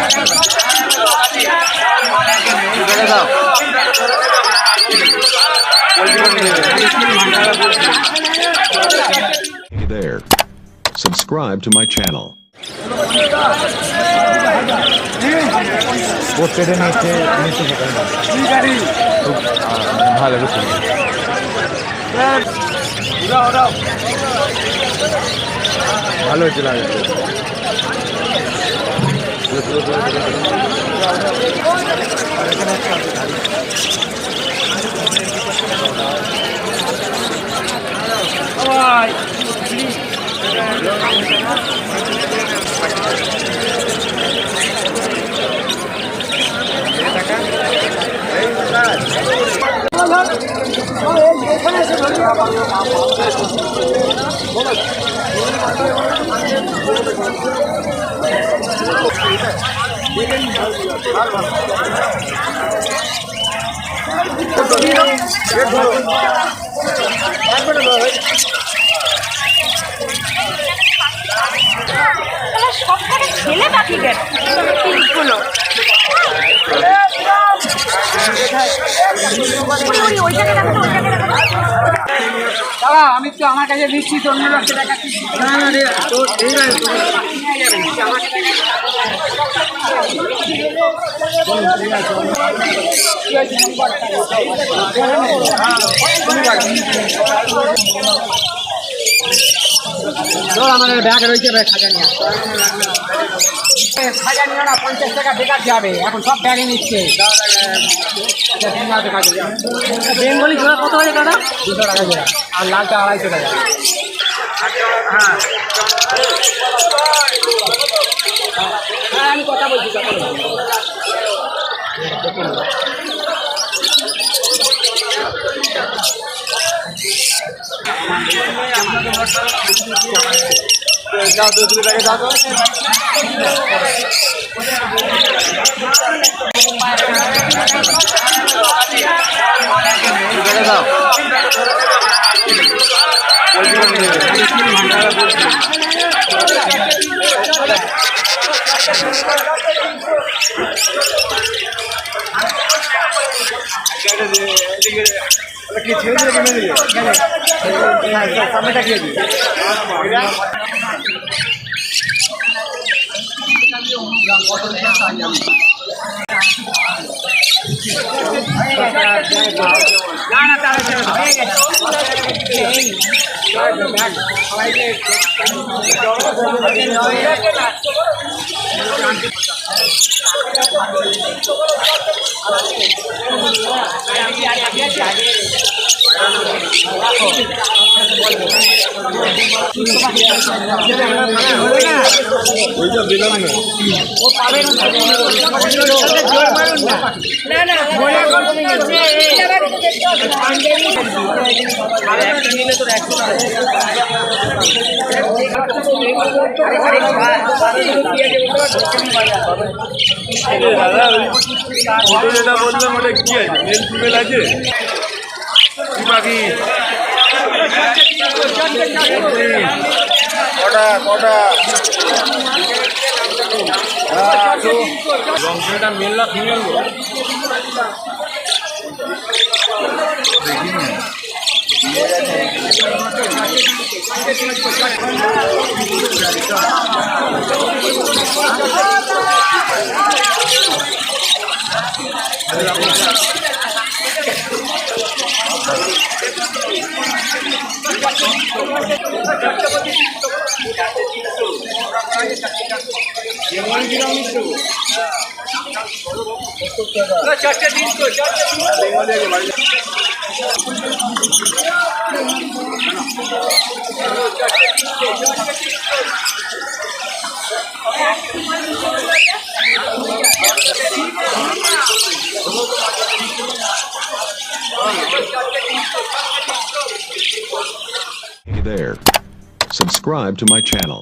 Hey there. Subscribe to my channel. ভালো হয়েছিল সবকটা ছেলে পাখি কেন পিসগুলো দাদা আমি তো আমার কাছে দিচ্ছি তো অন্য লোককে দেখাচ্ছি না না রে তো ঠিক আছে আমাদের ব্যাগ রয়েছে খাজা নিয়ে খাজা নিয়ে না 50 টাকা বেকার যাবে এখন সব ব্যাগে নিচ্ছে বেঙ্গলি জোড়া কত হয়েছে দাদা 200 টাকা জোড়া আর লালটা 250 টাকা হ্যাঁ আমি কথা বলছি যাও 2 টাকা যাও তো দাও যেটা বললাম ওটা কি আছে মেল ফিমেল আছে কি পাখি কটা রংটা মেল না ফিমেল চারটে দিন তো Hey there. Subscribe to my channel.